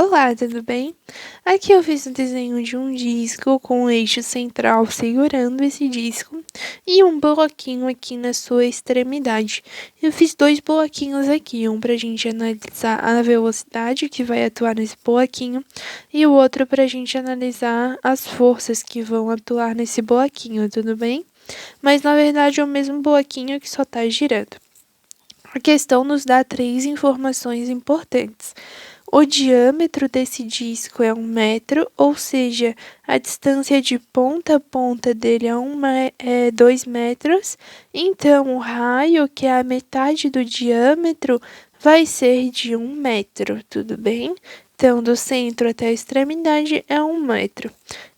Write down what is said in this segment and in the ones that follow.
Olá, tudo bem? Aqui eu fiz um desenho de um disco com o eixo central segurando esse disco e um bloquinho aqui na sua extremidade. Eu fiz dois bloquinhos aqui, um para a gente analisar a velocidade que vai atuar nesse bloquinho e o outro para a gente analisar as forças que vão atuar nesse bloquinho, tudo bem? Mas na verdade é o mesmo bloquinho que só está girando. A questão nos dá três informações importantes. O diâmetro desse disco é 1 metro, ou seja, a distância de ponta a ponta dele é 2 metros. Então, o raio, que é a metade do diâmetro, vai ser de 1 metro, tudo bem? Então, do centro até a extremidade é 1 metro.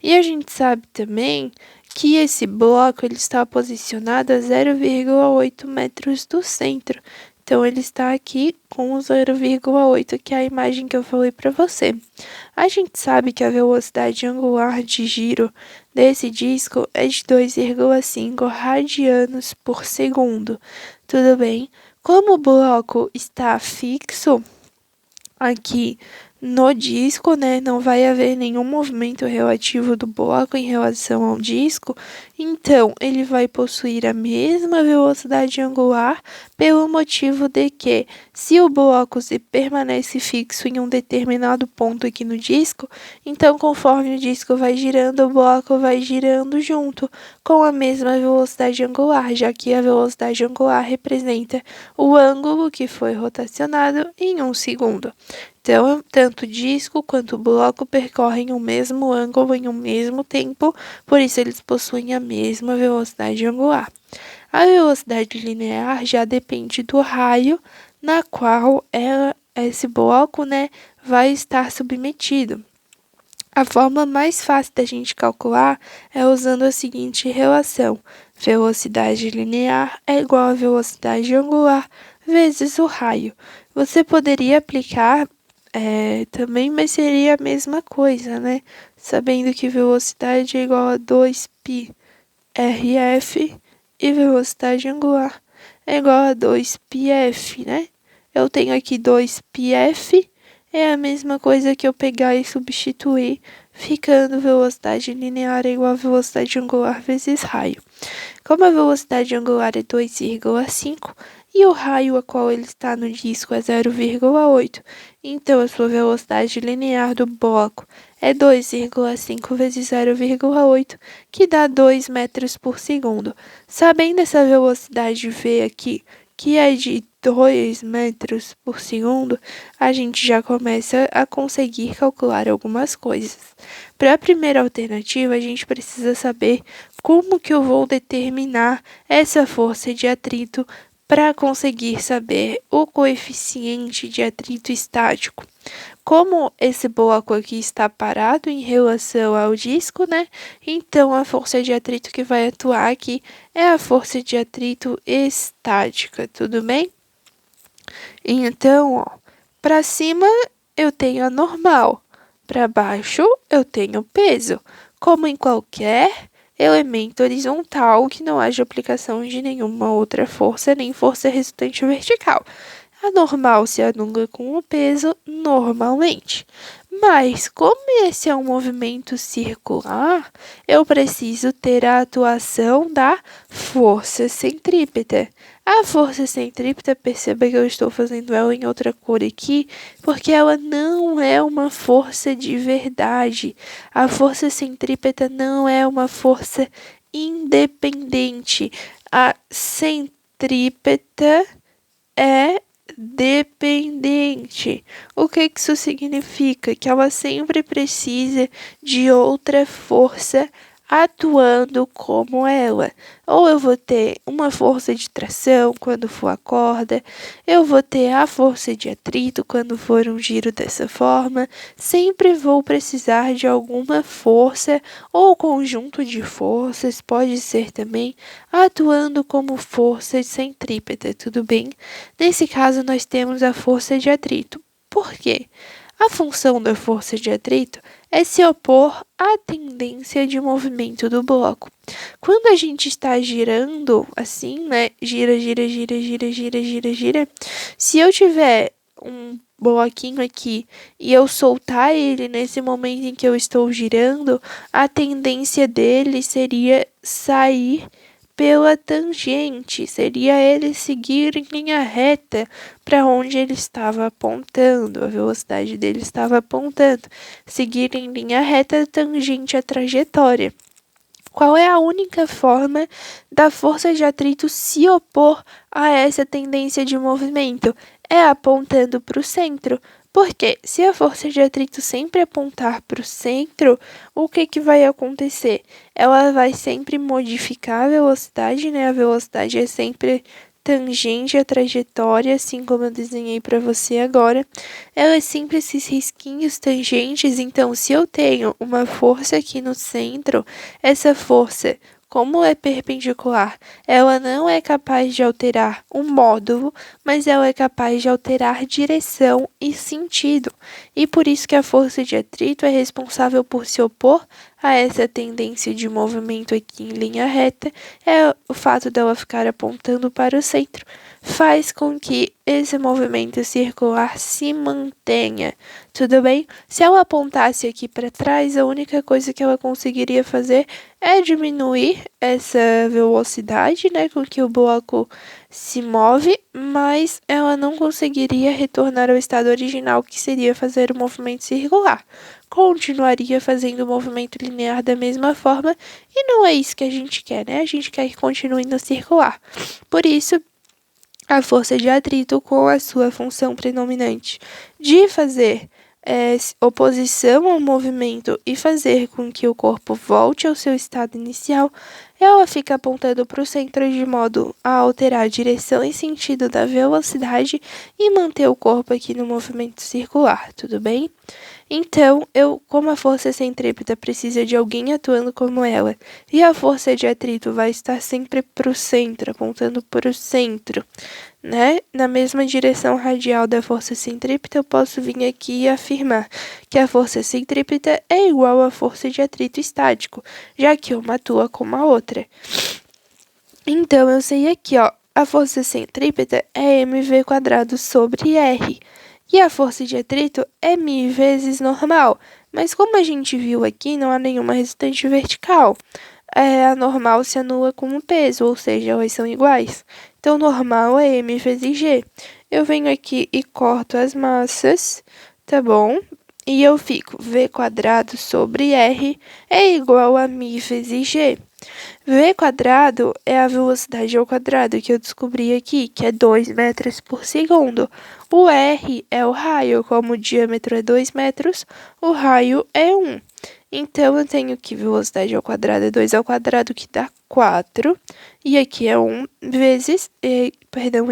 E a gente sabe também que esse bloco ele está posicionado a 0,8 metros do centro. Então, ele está aqui com o 0,8, que é a imagem que eu falei para você. A gente sabe que a velocidade angular de giro desse disco é de 2,5 radianos por segundo. Tudo bem? Como o bloco está fixo aqui no disco, né, não vai haver nenhum movimento relativo do bloco em relação ao disco, então ele vai possuir a mesma velocidade angular, pelo motivo de que, se o bloco se permanece fixo em um determinado ponto aqui no disco, então conforme o disco vai girando, o bloco vai girando junto, com a mesma velocidade angular, já que a velocidade angular representa o ângulo que foi rotacionado em 1 segundo. Então, tanto o disco quanto o bloco percorrem o mesmo ângulo em um mesmo tempo, por isso eles possuem a mesma velocidade angular. A velocidade linear já depende do raio na qual esse bloco, né, vai estar submetido. A forma mais fácil da gente calcular é usando a seguinte relação: velocidade linear é igual a velocidade angular vezes o raio. Você poderia aplicar também, mas seria a mesma coisa, né? Sabendo que velocidade é igual a 2π RF e velocidade angular é igual a 2πf, né? Eu tenho aqui 2πf, é a mesma coisa que eu pegar e substituir, ficando velocidade linear é igual a velocidade angular vezes raio. Como a velocidade angular é 2,5 e o raio a qual ele está no disco é 0,8, então a sua velocidade linear do bloco é 2,5 vezes 0,8, que dá 2 metros por segundo. Sabendo essa velocidade V aqui, que é de 2 metros por segundo, a gente já começa a conseguir calcular algumas coisas. Para a primeira alternativa, a gente precisa saber como que eu vou determinar essa força de atrito para conseguir saber o coeficiente de atrito estático. Como esse bloco aqui está parado em relação ao disco, né? Então a força de atrito que vai atuar aqui é a força de atrito estática, tudo bem? Então, ó, para cima eu tenho a normal, para baixo eu tenho peso, como em qualquer elemento horizontal que não haja aplicação de nenhuma outra força, nem força resultante vertical. A normal se anula com o peso normalmente. Mas, como esse é um movimento circular, eu preciso ter a atuação da força centrípeta. A força centrípeta, perceba que eu estou fazendo ela em outra cor aqui, porque ela não é uma força de verdade. A força centrípeta não é uma força independente. A centrípeta é dependente. O que isso significa? Que ela sempre precisa de outra força atuando como ela. Ou eu vou ter uma força de tração quando for a corda, eu vou ter a força de atrito quando for um giro dessa forma. Sempre vou precisar de alguma força ou conjunto de forças, pode ser também atuando como força centrípeta, tudo bem? Nesse caso, nós temos a força de atrito. Por quê? A função da força de atrito é se opor à tendência de movimento do bloco. Quando a gente está girando assim, né? Gira, gira, gira, gira, gira, gira, gira. Se eu tiver um bloquinho aqui e eu soltar ele nesse momento em que eu estou girando, a tendência dele seria sair pela tangente, seria ele seguir em linha reta para onde ele estava apontando, a velocidade dele estava apontando, seguir em linha reta tangente à trajetória. Qual é a única forma da força de atrito se opor a essa tendência de movimento? É apontando para o centro. Porque se a força de atrito sempre apontar para o centro, o que vai acontecer? Ela vai sempre modificar a velocidade, né? A velocidade é sempre tangente à trajetória, assim como eu desenhei para você agora. Ela é sempre esses risquinhos tangentes, então se eu tenho uma força aqui no centro, essa força, como é perpendicular, ela não é capaz de alterar o módulo, mas ela é capaz de alterar direção e sentido. E por isso que a força de atrito é responsável por se opor a essa tendência de movimento aqui em linha reta, é o fato dela ficar apontando para o centro, faz com que esse movimento circular se mantenha. Tudo bem? Se ela apontasse aqui para trás, a única coisa que ela conseguiria fazer é diminuir essa velocidade, né, com que o bloco se move, mas ela não conseguiria retornar ao estado original, que seria fazer o movimento circular. Continuaria fazendo o movimento linear da mesma forma, e não é isso que a gente quer, né? A gente quer que continue no circular. Por isso, a força de atrito, com a sua função predominante de fazer oposição ao movimento e fazer com que o corpo volte ao seu estado inicial, ela fica apontando para o centro de modo a alterar a direção e sentido da velocidade e manter o corpo aqui no movimento circular, tudo bem? Então, como a força centrípeta precisa de alguém atuando como ela, e a força de atrito vai estar sempre para o centro, apontando para o centro, né? Na mesma direção radial da força centrípeta, eu posso vir aqui e afirmar que a força centrípeta é igual à força de atrito estático, já que uma atua como a outra. Então, eu sei aqui, ó, a força centrípeta é mv² sobre r. E a força de atrito é μ vezes normal. Mas como a gente viu aqui, não há nenhuma resultante vertical. A normal se anula com o peso, ou seja, elas são iguais. Então, normal é m vezes g. Eu venho aqui e corto as massas, tá bom? E eu fico v² sobre r é igual a μ vezes g. V² é a velocidade ao quadrado que eu descobri aqui, que é 2 metros por segundo. O R é o raio, como o diâmetro é 2 metros, o raio é 1. Então, eu tenho que velocidade ao quadrado é 2 ao quadrado, que dá 4. E aqui é 1 vezes,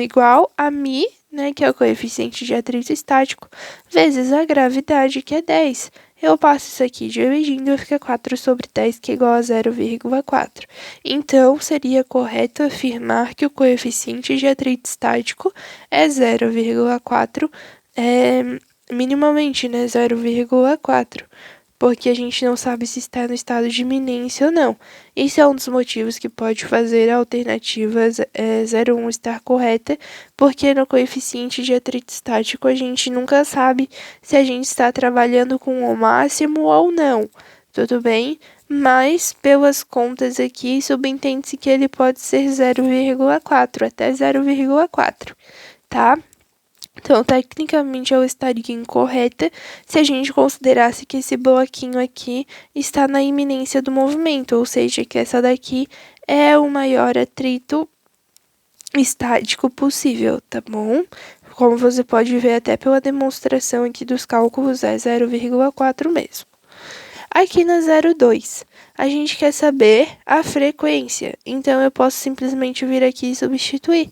igual a μ, né, que é o coeficiente de atrito estático, vezes a gravidade, que é 10. Eu passo isso aqui dividindo, fica 4 sobre 10, que é igual a 0,4. Então, seria correto afirmar que o coeficiente de atrito estático é 0,4, minimamente, né, 0,4. Porque a gente não sabe se está no estado de iminência ou não. Isso é um dos motivos que pode fazer a alternativa 0,1 estar correta, porque no coeficiente de atrito estático a gente nunca sabe se a gente está trabalhando com o máximo ou não, tudo bem? Mas, pelas contas aqui, subentende-se que ele pode ser 0,4, até 0,4, tá? Então, tecnicamente, ela estaria incorreta se a gente considerasse que esse bloquinho aqui está na iminência do movimento, ou seja, que essa daqui é o maior atrito estático possível, tá bom? Como você pode ver até pela demonstração aqui dos cálculos, é 0,4 mesmo. Aqui na 0,2, a gente quer saber a frequência, então eu posso simplesmente vir aqui e substituir.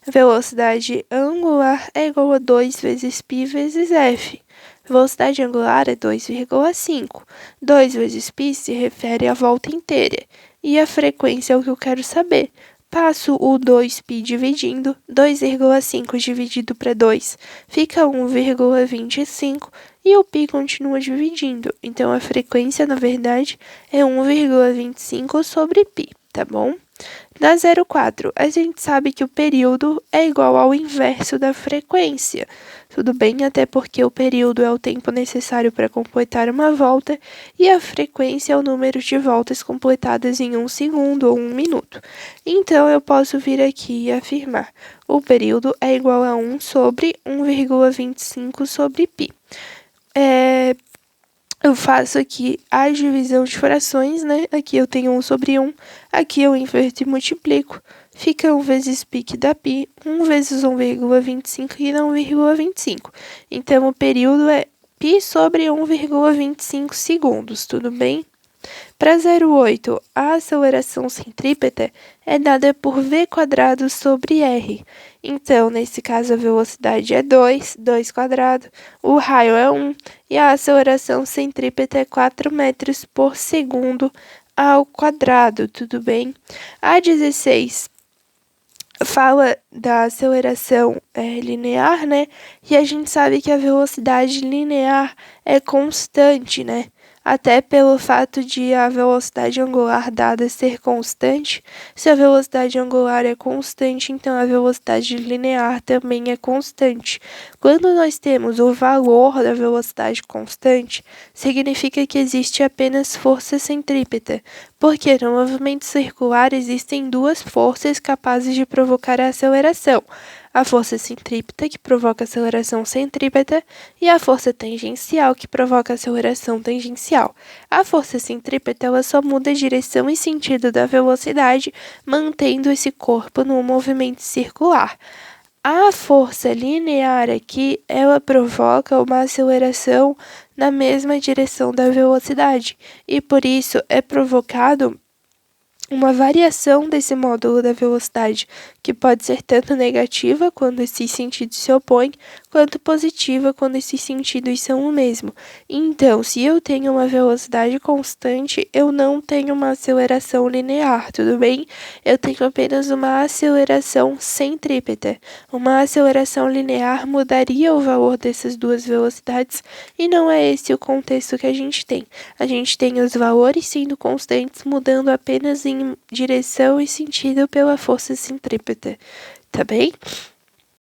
Velocidade angular é igual a 2 vezes π vezes f. Velocidade angular é 2,5. 2 vezes π se refere à volta inteira. E a frequência é o que eu quero saber. Passo o 2π dividindo, 2,5 dividido para 2 fica 1,25 e o π continua dividindo. Então, a frequência, na verdade, é 1,25 sobre π, tá bom? Na 04, a gente sabe que o período é igual ao inverso da frequência. Tudo bem? Até porque o período é o tempo necessário para completar uma volta e a frequência é o número de voltas completadas em 1 segundo ou 1 minuto. Então, eu posso vir aqui e afirmar: o período é igual a 1 sobre 1,25 sobre π. Eu faço aqui a divisão de frações, né? Aqui eu tenho 1 sobre 1, aqui eu inverto e multiplico. Fica 1 vezes π que dá π, 1 vezes 1,25 que dá 1,25. Então, o período é π sobre 1,25 segundos, tudo bem? Para 0,8, a aceleração centrípeta é dada por v² sobre r. Então, nesse caso, a velocidade é 2 quadrado, o raio é 1 e a aceleração centrípeta é 4 metros por segundo ao quadrado, tudo bem? A 16 fala da aceleração linear, né? E a gente sabe que a velocidade linear é constante, né? Até pelo fato de a velocidade angular dada ser constante. Se a velocidade angular é constante, então a velocidade linear também é constante. Quando nós temos o valor da velocidade constante, significa que existe apenas força centrípeta, porque no movimento circular existem duas forças capazes de provocar a aceleração: a força centrípeta, que provoca a aceleração centrípeta, e a força tangencial, que provoca a aceleração tangencial. A força centrípeta ela só muda a direção e sentido da velocidade, mantendo esse corpo no movimento circular. A força linear aqui, ela provoca uma aceleração na mesma direção da velocidade, e por isso é provocado uma variação desse módulo da velocidade, que pode ser tanto negativa, quando esses sentidos se opõem, quanto positiva, quando esses sentidos são o mesmo. Então, se eu tenho uma velocidade constante, eu não tenho uma aceleração linear, tudo bem? Eu tenho apenas uma aceleração centrípeta. Uma aceleração linear mudaria o valor dessas duas velocidades, e não é esse o contexto que a gente tem. A gente tem os valores sendo constantes, mudando apenas em direção e sentido pela força centrípeta, tá bem?